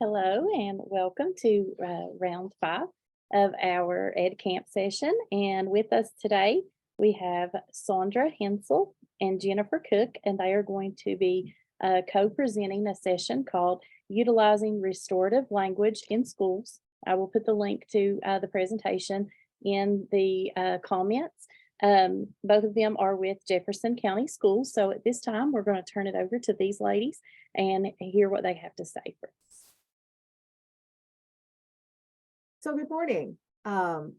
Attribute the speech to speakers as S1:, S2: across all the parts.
S1: Hello and welcome to round 5 of our EdCamp session. And with us today, we have Sandra Hensel and Jennifer Cook, and they are going to be co-presenting a session called Utilizing Restorative Language in Schools. I will put the link to the presentation in the comments. Both of them are with Jefferson County Schools. So at this time, we're going to turn it over to these ladies and hear what they have to say for us.
S2: So good morning. I'm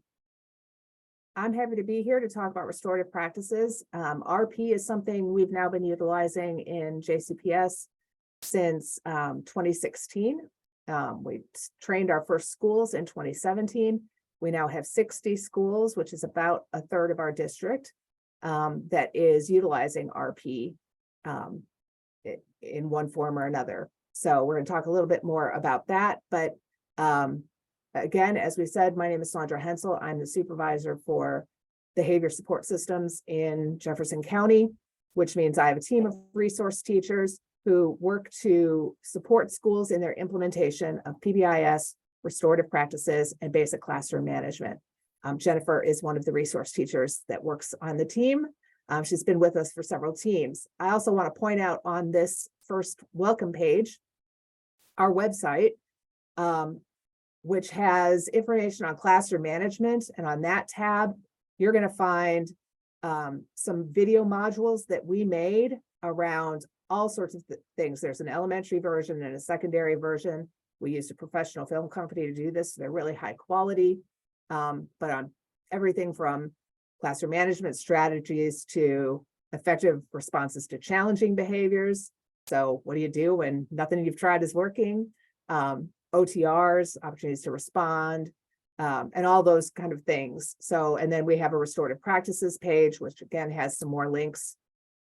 S2: happy to be here to talk about restorative practices. RP is something we've now been utilizing in JCPS since 2016. We trained our first schools in 2017. We now have 60 schools, which is about a third of our district, that is utilizing RP in one form or another. So we're going to talk a little bit more about that, but again, as we said, my name is Sandra Hensel. I'm the supervisor for behavior support systems in Jefferson County, which means I have a team of resource teachers who work to support schools in their implementation of PBIS, restorative practices, and basic classroom management. Jennifer is one of the resource teachers that works on the team. She's been with us for several teams. I also want to point out on this first welcome page, our website, which has information on classroom management. And on that tab, you're going to find some video modules that we made around all sorts of things. There's an elementary version and a secondary version. We used a professional film company to do this. So they're really high quality, but on everything from classroom management strategies to effective responses to challenging behaviors. So what do you do when nothing you've tried is working? OTRs, opportunities to respond, and all those kind of things. So, and then we have a restorative practices page, which again has some more links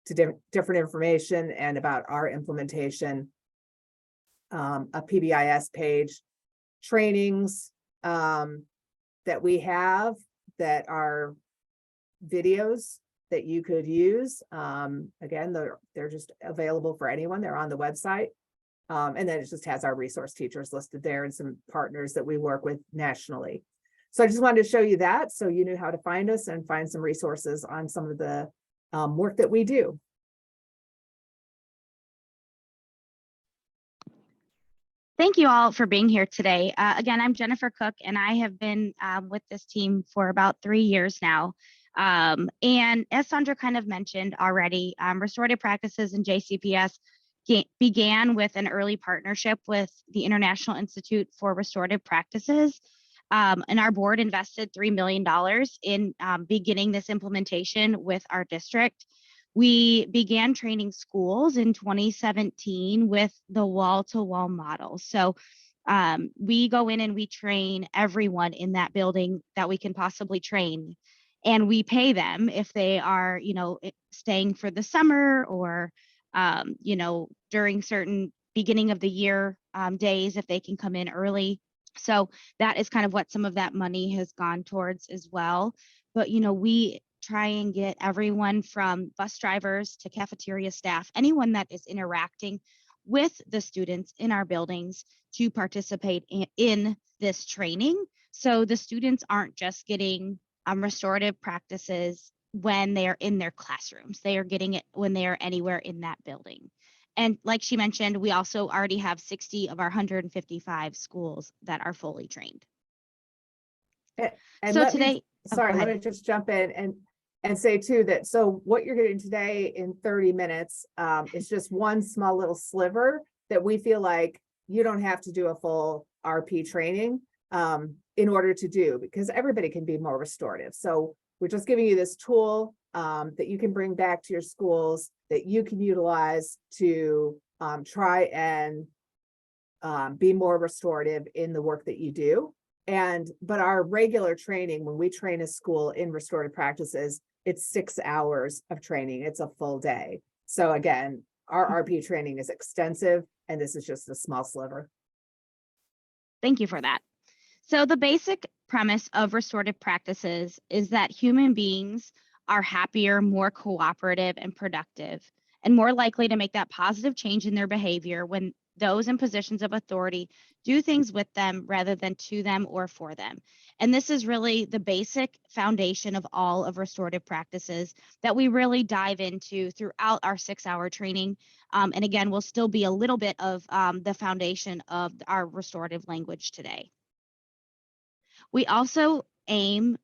S2: to different information and about our implementation, a PBIS page, trainings that we have that are videos that you could use. Again, they're just available for anyone. They're on the website. And then it just has our resource teachers listed there and some partners that we work with nationally. So I just wanted to show you that so you knew how to find us and find some resources on some of the work that we do.
S3: Thank you all for being here today. Again, I'm Jennifer Cook, and I have been with this team for about 3 years now. And as Sandra kind of mentioned already, restorative practices in JCPS began with an early partnership with the International Institute for Restorative Practices. And our board invested $3 million in beginning this implementation with our district. We began training schools in 2017 with the wall-to-wall model. So we go in and we train everyone in that building that we can possibly train. And we pay them if they are, staying for the summer or during certain beginning of the year days, if they can come in early. So that is kind of what some of that money has gone towards as well. But, we try and get everyone from bus drivers to cafeteria staff, anyone that is interacting with the students in our buildings to participate in this training. So the students aren't just getting restorative practices when they are in their classrooms. They are getting it when they are anywhere in that building. And like she mentioned, we also already have 60 of our 155 schools that are fully trained.
S2: And
S3: so today,
S2: let me just jump in and say too that so what you're getting today in 30 minutes is just one small little sliver that we feel like you don't have to do a full RP training in order to do, because everybody can be more restorative. So we're just giving you this tool that you can bring back to your schools that you can utilize to try and be more restorative in the work that you do. But our regular training, when we train a school in restorative practices, it's 6 hours of training. It's a full day. So again, our RP training is extensive, and this is just a small sliver.
S3: Thank you for that. So the basic premise of restorative practices is that human beings are happier, more cooperative, and productive, and more likely to make that positive change in their behavior when those in positions of authority do things with them rather than to them or for them. And this is really the basic foundation of all of restorative practices that we really dive into throughout our 6-hour training. And again, will still be a little bit of the foundation of our restorative language today. We also the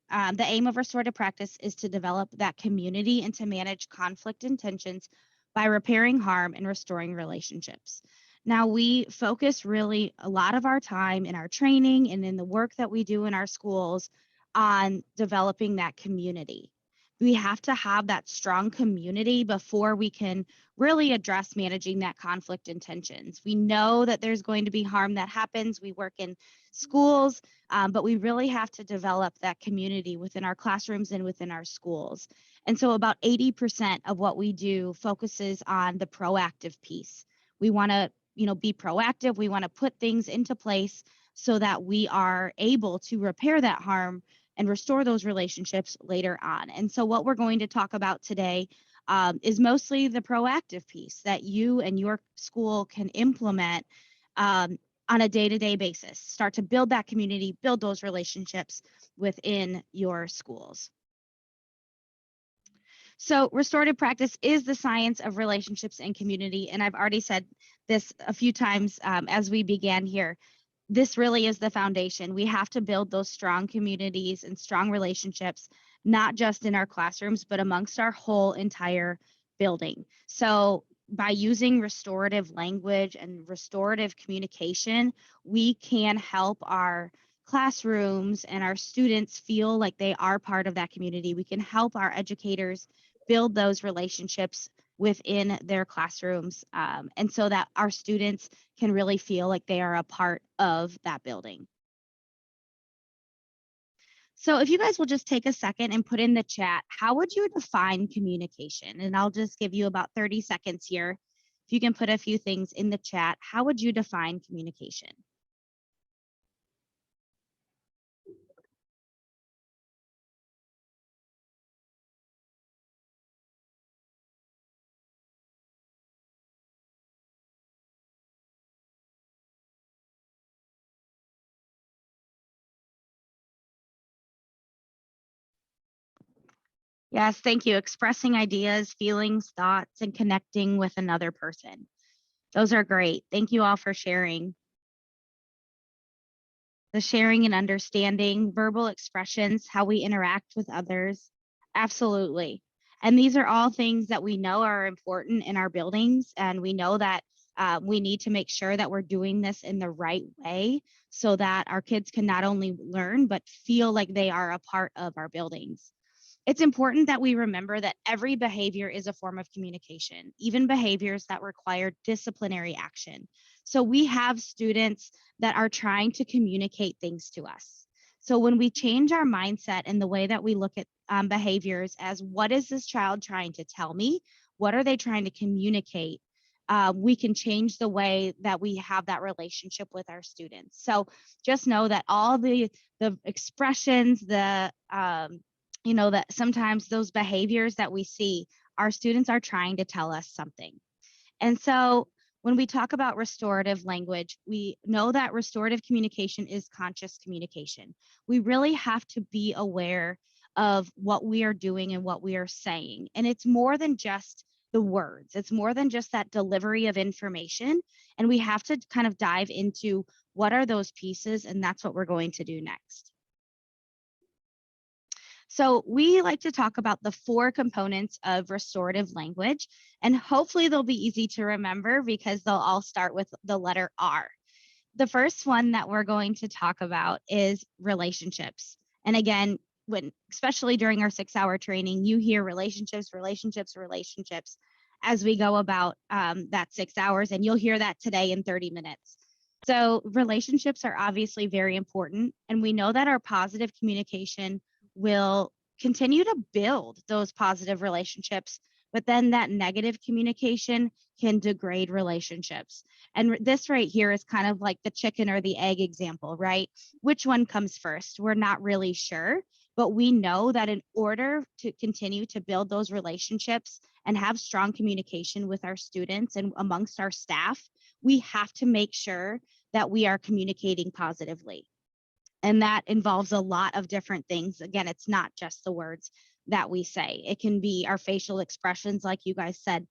S3: aim of restorative practice is to develop that community and to manage conflict and tensions by repairing harm and restoring relationships. Now, we focus really a lot of our time in our training and in the work that we do in our schools on developing that community. We have to have that strong community before we can really address managing that conflict and tensions. We know that there's going to be harm that happens. We work in schools, but we really have to develop that community within our classrooms and within our schools. And so about 80% of what we do focuses on the proactive piece. We want to, be proactive. We want to put things into place so that we are able to repair that harm and restore those relationships later on. And so what we're going to talk about today is mostly the proactive piece that you and your school can implement on a day-to-day basis. Start to build that community, build those relationships within your schools. So restorative practice is the science of relationships and community. And I've already said this a few times as we began here. This really is the foundation. We have to build those strong communities and strong relationships, not just in our classrooms, but amongst our whole entire building. So by using restorative language and restorative communication, we can help our classrooms and our students feel like they are part of that community. We can help our educators build those relationships within their classrooms, and so that our students can really feel like they are a part of that building. So if you guys will just take a second and put in the chat, how would you define communication? And I'll just give you about 30 seconds here. If you can put a few things in the chat, how would you define communication? Yes, thank you. Expressing ideas, feelings, thoughts, and connecting with another person. Those are great. Thank you all for sharing. The sharing and understanding, verbal expressions, how we interact with others. Absolutely. And these are all things that we know are important in our buildings. And we know that we need to make sure that we're doing this in the right way so that our kids can not only learn, but feel like they are a part of our buildings. It's important that we remember that every behavior is a form of communication, even behaviors that require disciplinary action. So we have students that are trying to communicate things to us. So when we change our mindset and the way that we look at behaviors as what is this child trying to tell me? What are they trying to communicate? We can change the way that we have that relationship with our students. So just know that all the expressions, that sometimes those behaviors that we see, our students are trying to tell us something. And so when we talk about restorative language, we know that restorative communication is conscious communication. We really have to be aware of what we are doing and what we are saying. And it's more than just the words. It's more than just that delivery of information. And we have to kind of dive into what are those pieces, and that's what we're going to do next. So we like to talk about the 4 components of restorative language, and hopefully they'll be easy to remember because they'll all start with the letter R. The first one that we're going to talk about is relationships. And again, especially during our 6-hour training, you hear relationships, relationships, relationships as we go about that 6 hours, and you'll hear that today in 30 minutes. So relationships are obviously very important, and we know that our positive communication will continue to build those positive relationships, but then that negative communication can degrade relationships. And this right here is kind of like the chicken or the egg example, right? Which one comes first? We're not really sure, But we know that in order to continue to build those relationships and have strong communication with our students and amongst our staff, we have to make sure that we are communicating positively. And that involves a lot of different things. Again, it's not just the words that we say. It can be our facial expressions, like you guys said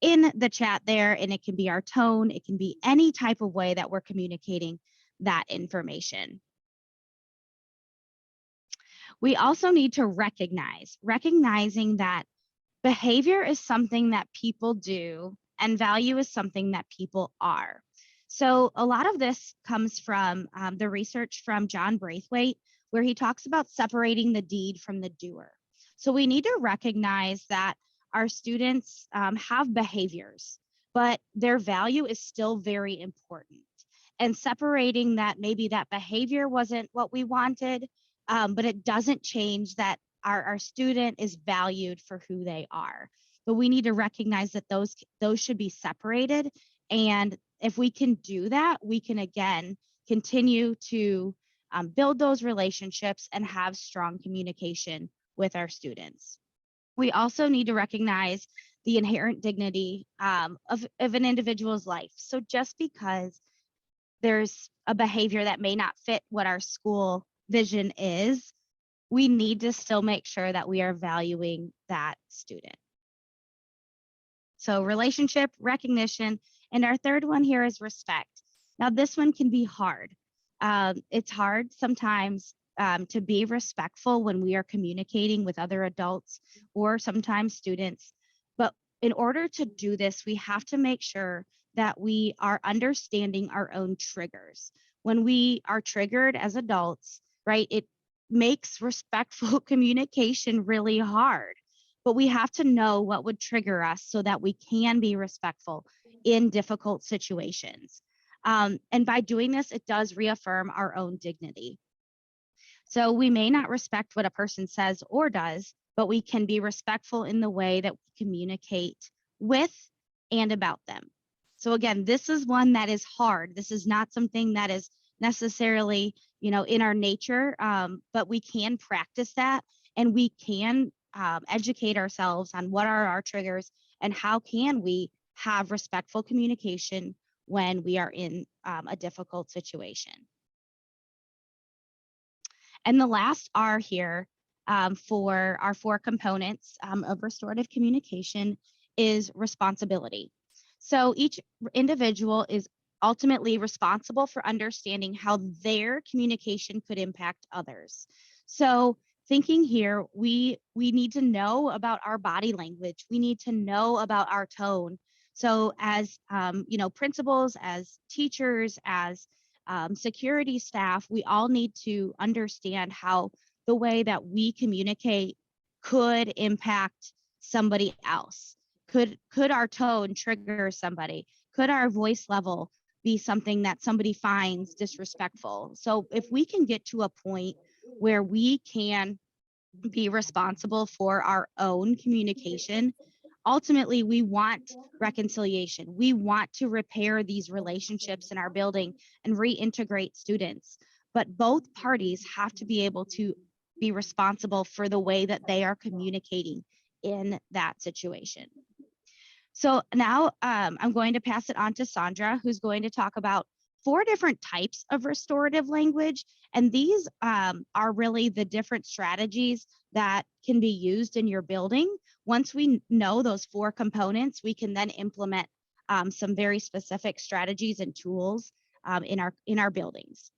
S3: in the chat there, and it can be our tone. It can be any type of way that we're communicating that information. We also need to recognizing that behavior is something that people do and value is something that people are. So a lot of this comes from the research from John Braithwaite, where he talks about separating the deed from the doer. So we need to recognize that our students have behaviors, but their value is still very important. And separating that, maybe that behavior wasn't what we wanted, but it doesn't change that our student is valued for who they are. But we need to recognize that those should be separated. And if we can do that, we can again continue to build those relationships and have strong communication with our students. We also need to recognize the inherent dignity of an individual's life. So just because there's a behavior that may not fit what our school vision is, we need to still make sure that we are valuing that student. So relationship, recognition, and our third one here is respect. Now this one can be hard. It's hard sometimes to be respectful when we are communicating with other adults or sometimes students. But in order to do this, we have to make sure that we are understanding our own triggers. When we are triggered as adults, right, it makes respectful communication really hard. But we have to know what would trigger us so that we can be respectful in difficult situations. And by doing this, it does reaffirm our own dignity. So we may not respect what a person says or does, but we can be respectful in the way that we communicate with and about them. So again, this is one that is hard. This is not something that is necessarily, in our nature, but we can practice that, and we can educate ourselves on what are our triggers and how can we have respectful communication when we are in a difficult situation. And the last R here for our 4 components of restorative communication is responsibility. So each individual is ultimately responsible for understanding how their communication could impact others. So thinking here, we need to know about our body language. We need to know about our tone. So as principals, as teachers, as security staff, we all need to understand how the way that we communicate could impact somebody else. Could our tone trigger somebody? Could our voice level be something that somebody finds disrespectful? So if we can get to a point where we can be responsible for our own communication, ultimately we want reconciliation. We want to repair these relationships in our building and reintegrate students. But both parties have to be able to be responsible for the way that they are communicating in that situation. So now I'm going to pass it on to Sandra, who's going to talk about 4 different types of restorative language. And these are really the different strategies that can be used in your building. Once we know those 4 components, we can then implement some very specific strategies and tools in our buildings.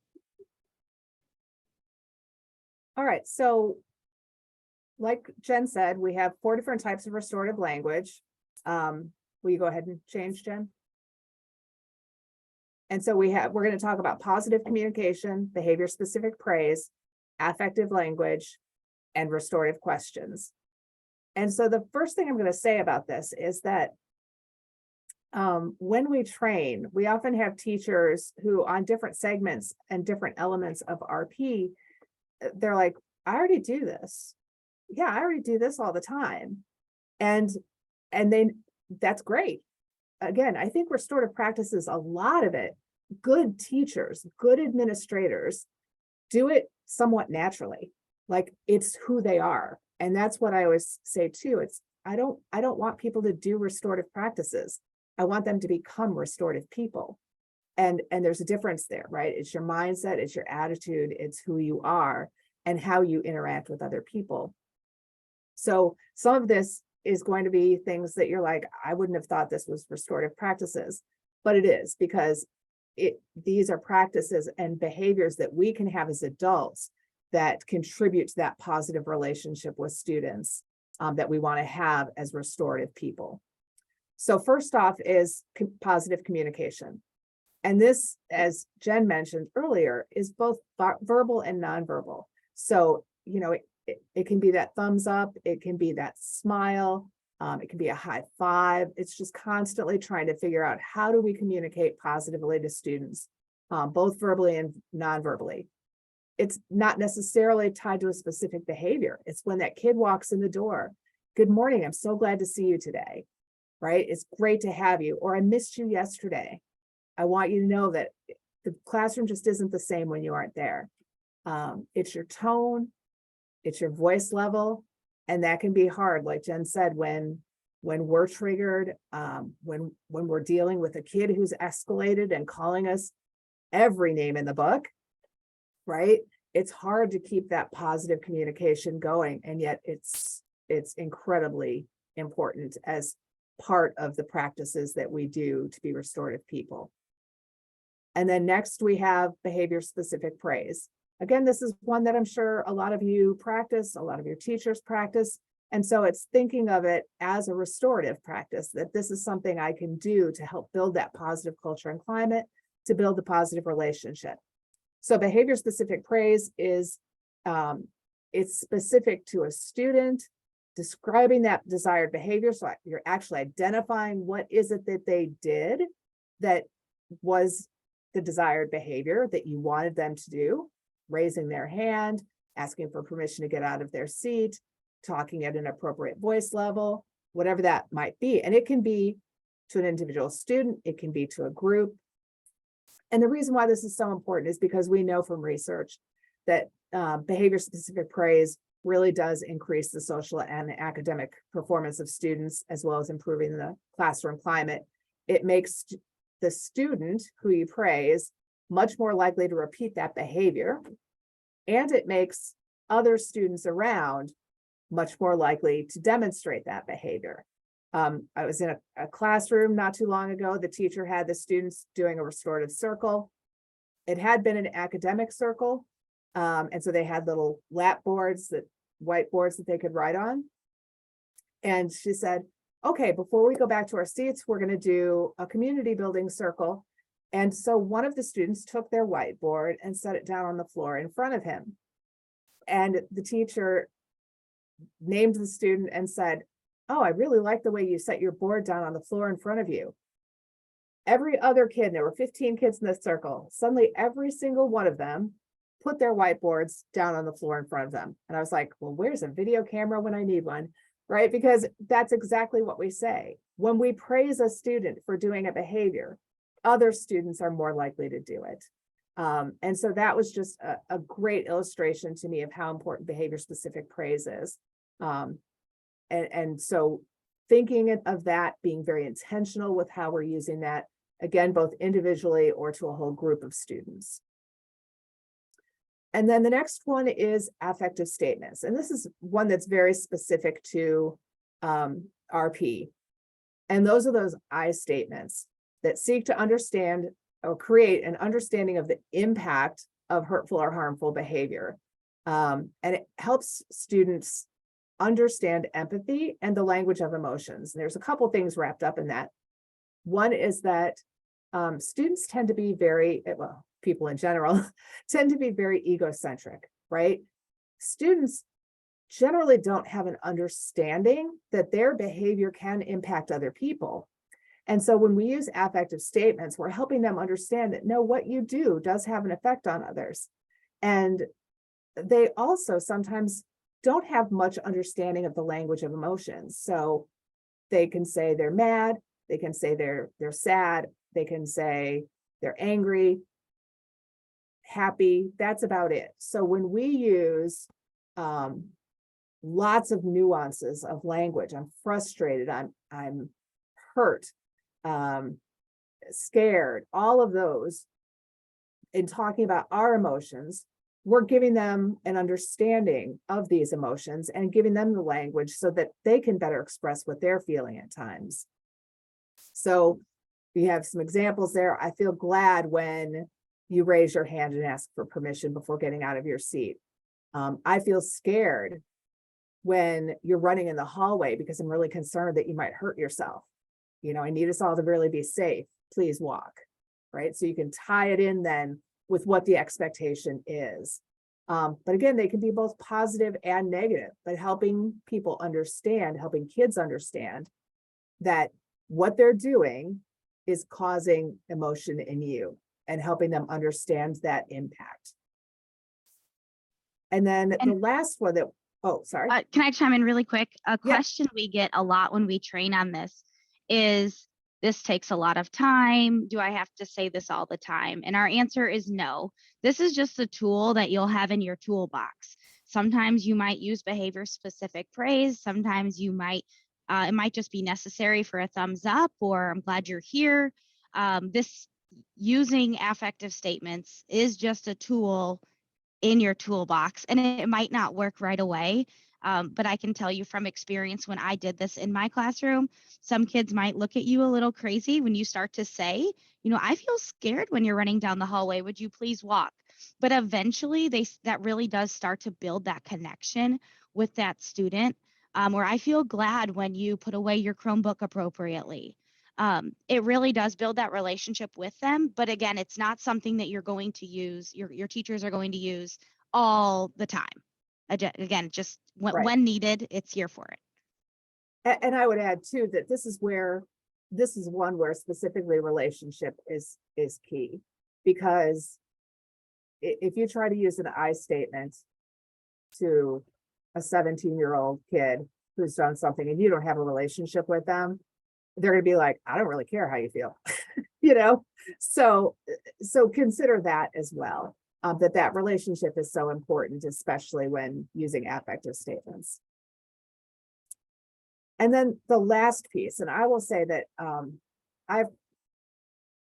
S2: All right, so like Jen said, we have 4 different types of restorative language. Will you go ahead and change, Jen? And so we're going to talk about positive communication, behavior-specific praise, affective language, and restorative questions. And so the first thing I'm going to say about this is that when we train, we often have teachers who on different segments and different elements of RP, they're like, I already do this. Yeah, I already do this all the time. And that's great. Again, I think restorative practices, a lot of it, good teachers, good administrators do it somewhat naturally. Like, it's who they are. And that's what I always say too. I don't want people to do restorative practices. I want them to become restorative people. And there's a difference there, right? It's your mindset, it's your attitude, it's who you are and how you interact with other people. So some of this is going to be things that you're like, I wouldn't have thought this was restorative practices, but it is, because these are practices and behaviors that we can have as adults that contribute to that positive relationship with students that we want to have as restorative people. So first off is positive communication. And this, as Jen mentioned earlier, is both verbal and nonverbal. So, you know, it can be that thumbs up, it can be that smile, it can be a high five. It's just constantly trying to figure out, how do we communicate positively to students, both verbally and nonverbally. It's not necessarily tied to a specific behavior. It's when that kid walks in the door, good morning, I'm so glad to see you today, right? It's great to have you, or I missed you yesterday. I want you to know that the classroom just isn't the same when you aren't there. It's your tone, it's your voice level, and that can be hard, like Jen said, when we're triggered, when we're dealing with a kid who's escalated and calling us every name in the book, right? It's hard to keep that positive communication going, and yet it's incredibly important as part of the practices that we do to be restorative people. And then next we have behavior-specific praise. Again, this is one that I'm sure a lot of you practice, a lot of your teachers practice. And so it's thinking of it as a restorative practice, that this is something I can do to help build that positive culture and climate, to build a positive relationship. So behavior-specific praise is, it's specific to a student, describing that desired behavior. So you're actually identifying what is it that they did that was the desired behavior that you wanted them to do, raising their hand, asking for permission to get out of their seat, talking at an appropriate voice level, whatever that might be. And it can be to an individual student, it can be to a group. And the reason why this is so important is because we know from research that behavior-specific praise really does increase the social and academic performance of students, as well as improving the classroom climate. It makes the student who you praise much more likely to repeat that behavior, and it makes other students around much more likely to demonstrate that behavior. I was in a classroom not too long ago. The teacher had the students doing a restorative circle. It had been an academic circle, and so they had little lap boards, whiteboards that they could write on. And she said, okay, before we go back to our seats, we're going to do a community building circle. And so one of the students took their whiteboard and set it down on the floor in front of him. And the teacher named the student and said, oh, I really like the way you set your board down on the floor in front of you. Every other kid, there were 15 kids in this circle, suddenly every single one of them put their whiteboards down on the floor in front of them. And I was like, well, where's a video camera when I need one? Right? Because that's exactly what we say. When we praise a student for doing a behavior, other students are more likely to do it. And so that was just a great illustration to me of how important behavior-specific praise is. And so thinking of that, being very intentional with how we're using that, again, both individually or to a whole group of students. And then the next one is affective statements. And this is one that's very specific to RP. And those are those I statements that seek to understand or create an understanding of the impact of hurtful or harmful behavior. And it helps students understand empathy and the language of emotions. And there's a couple things wrapped up in that. One is that students tend to be very, well, people in general tend to be very egocentric, right? Students generally don't have an understanding that their behavior can impact other people. And so when we use affective statements, we're helping them understand that no, what you do does have an effect on others. And they also sometimes don't have much understanding of the language of emotions. So they can say they're mad, they can say they're sad, they can say they're angry, happy, that's about it. So when we use lots of nuances of language. I'm frustrated, I'm hurt, scared, all of those. In talking about our emotions, we're giving them an understanding of these emotions and giving them the language so that they can better express what they're feeling at times. So we have some examples there. I feel glad when you raise your hand and ask for permission before getting out of your seat. I feel scared when you're running in the hallway because I'm really concerned that you might hurt yourself. You know, I need us all to really be safe. Please walk, right? So you can tie it in then with what the expectation is. But again, they can be both positive and negative, but helping people understand, helping kids understand that what they're doing is causing emotion in you and helping them understand that impact. And then the last one that, oh, sorry.
S3: Can I chime in really quick? A
S2: Yeah.
S3: question we get a lot when we train on this takes a lot of time. Do I have to say this all the time? And our answer is no. This is just a tool that you'll have in your toolbox. Sometimes you might use behavior specific praise. Sometimes you might, it might just be necessary for a thumbs up or I'm glad you're here. This using affective statements is just a tool in your toolbox, and it might not work right away. But I can tell you from experience, when I did this in my classroom, some kids might look at you a little crazy when you start to say, you know, I feel scared when you're running down the hallway. Would you please walk? But eventually that really does start to build that connection with that student, where I feel glad when you put away your Chromebook appropriately. It really does build that relationship with them. But again, it's not something that you're going to use, your teachers are going to use all the time. Again, just
S2: Right.
S3: when needed, it's here for it.
S2: And I would add too, that this is one where specifically relationship is key, because if you try to use an I statement to a 17-year-old kid who's done something and you don't have a relationship with them, they're going to be like, I don't really care how you feel, you know? So consider that as well, that relationship is so important, especially when using affective statements. And then the last piece, and I will say that I've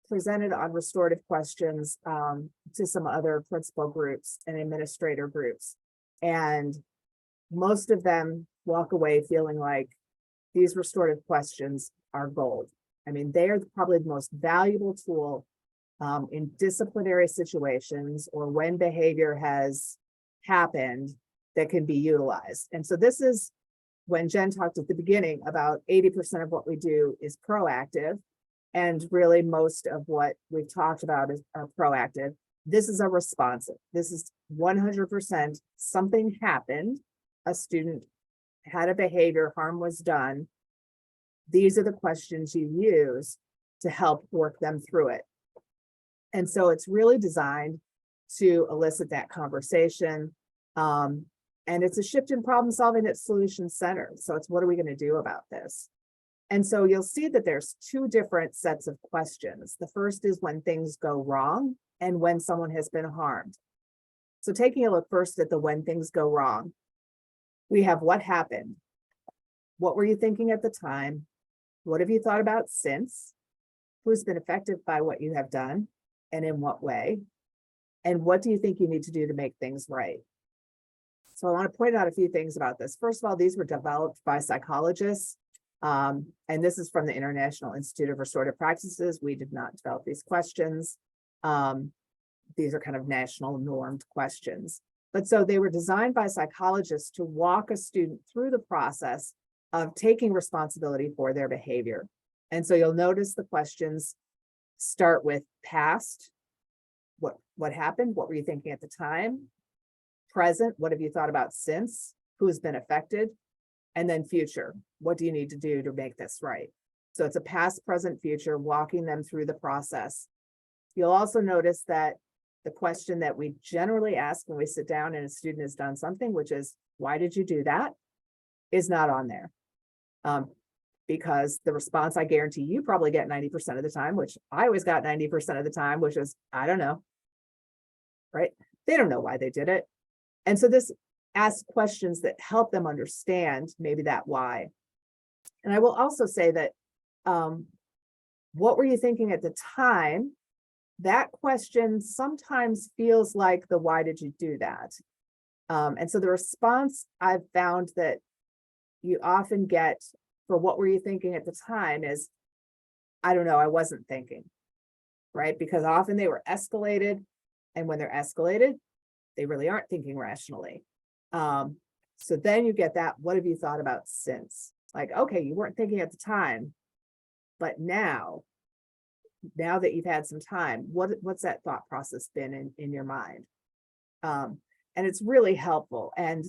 S2: presented on restorative questions to some other principal groups and administrator groups, and most of them walk away feeling like these restorative questions are gold. I mean, they are probably the most valuable tool in disciplinary situations or when behavior has happened that can be utilized. And so this is when Jen talked at the beginning about 80% of what we do is proactive, and really most of what we've talked about are proactive. This is a responsive. This is 100% something happened, a student had a behavior, harm was done. These are the questions you use to help work them through it. And so it's really designed to elicit that conversation. And it's a shift in problem solving that's solution centered. So it's, what are we going to do about this? And so you'll see that there's two different sets of questions. The first is when things go wrong and when someone has been harmed. So taking a look first at the when things go wrong, we have what happened. What were you thinking at the time? What have you thought about since? Who's been affected by what you have done and in what way? And what do you think you need to do to make things right? So I want to point out a few things about this. First of all, these were developed by psychologists. And this is from the International Institute of Restorative Practices. We did not develop these questions. These are kind of national normed questions. But so they were designed by psychologists to walk a student through the process of taking responsibility for their behavior. And so you'll notice the questions start with past. What happened? What were you thinking at the time? Present, what have you thought about since? Who's been affected? And then future, what do you need to do to make this right? So it's a past, present, future, walking them through the process. You'll also notice that the question that we generally ask when we sit down and a student has done something, which is, why did you do that, is not on there. Because the response I guarantee you probably get 90% of the time, which I always got 90% of the time, which is, I don't know, right? They don't know why they did it. And so this ask questions that help them understand maybe that why. And I will also say that, what were you thinking at the time? That question sometimes feels like the why did you do that? And so the response I've found that you often get for what were you thinking at the time is, I don't know, I wasn't thinking, right? Because often they were escalated, and when they're escalated, they really aren't thinking rationally. So then you get that, what have you thought about since? Like, okay, you weren't thinking at the time, but now that you've had some time, what's that thought process been in your mind? And it's really helpful. And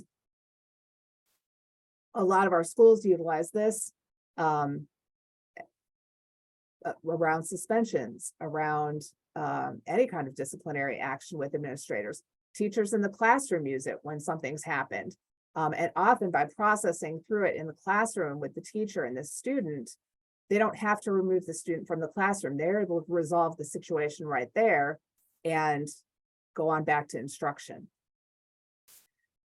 S2: a lot of our schools utilize this around suspensions, around any kind of disciplinary action with administrators. Teachers in the classroom use it when something's happened. And often by processing through it in the classroom with the teacher and the student, they don't have to remove the student from the classroom. They're able to resolve the situation right there and go on back to instruction.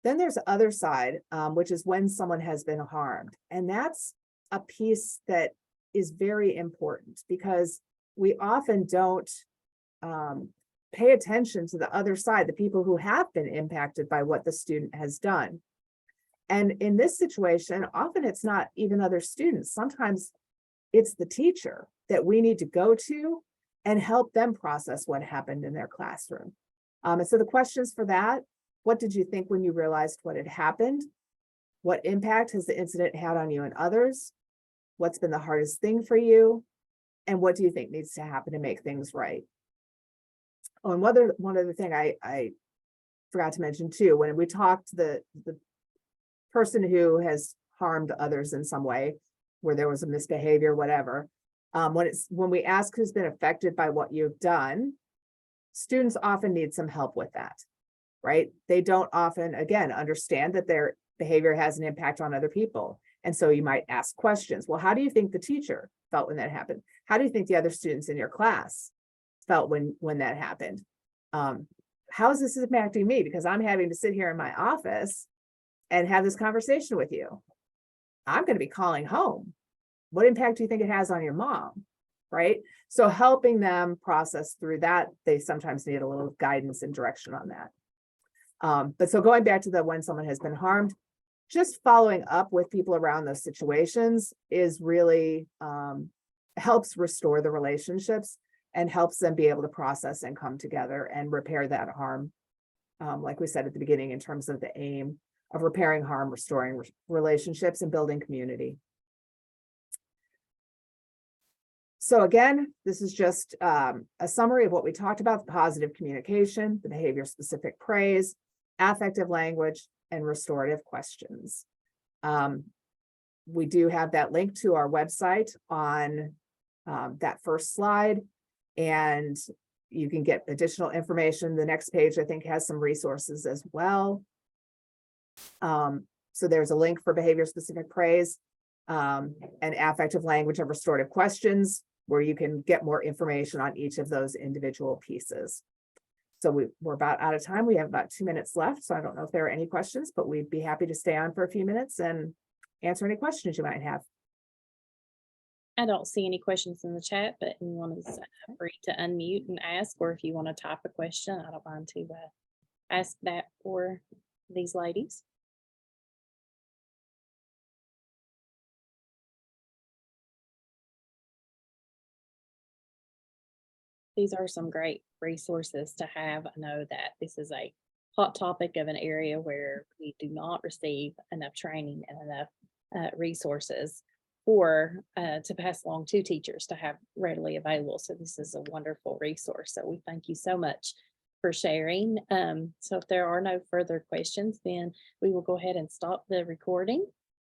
S2: Then there's the other side, which is when someone has been harmed. And that's a piece that is very important because we often don't pay attention to the other side, the people who have been impacted by what the student has done. And in this situation, often it's not even other students. Sometimes it's the teacher that we need to go to and help them process what happened in their classroom. And so the questions for that, what did you think when you realized what had happened? What impact has the incident had on you and others? What's been the hardest thing for you? And what do you think needs to happen to make things right? Oh, and one other thing I forgot to mention too, when we talked to the person who has harmed others in some way, where there was a misbehavior, whatever, when we ask who's been affected by what you've done, students often need some help with that, right? They don't often, again, understand that their behavior has an impact on other people. And so you might ask questions. Well, how do you think the teacher felt when that happened? How do you think the other students in your class felt when that happened? How is this impacting me? Because I'm having to sit here in my office and have this conversation with you. I'm going to be calling home. What impact do you think it has on your mom? Right? So helping them process through that, they sometimes need a little guidance and direction on that. But so going back to the when someone has been harmed, just following up with people around those situations is really helps restore the relationships and helps them be able to process and come together and repair that harm. Like we said at the beginning, in terms of the aim of repairing harm, restoring relationships, and building community. So again, this is just a summary of what we talked about: the positive communication, the behavior-specific praise, affective language, and restorative questions. We do have that link to our website on that first slide, and you can get additional information. The next page, I think, has some resources as well. So there's a link for behavior-specific praise and affective language and restorative questions, where you can get more information on each of those individual pieces. So we're about out of time. We have about 2 minutes left. So I don't know if there are any questions, but we'd be happy to stay on for a few minutes and answer any questions you might have.
S1: I don't see any questions in the chat, but anyone is free to unmute and ask, or if you want to type a question, I don't mind to ask that for these ladies. These are some great resources to have. I know that this is a hot topic of an area where we do not receive enough training and enough resources for to pass along to teachers to have readily available. So this is a wonderful resource. So we thank you so much for sharing. So if there are no further questions, then we will go ahead and stop the recording.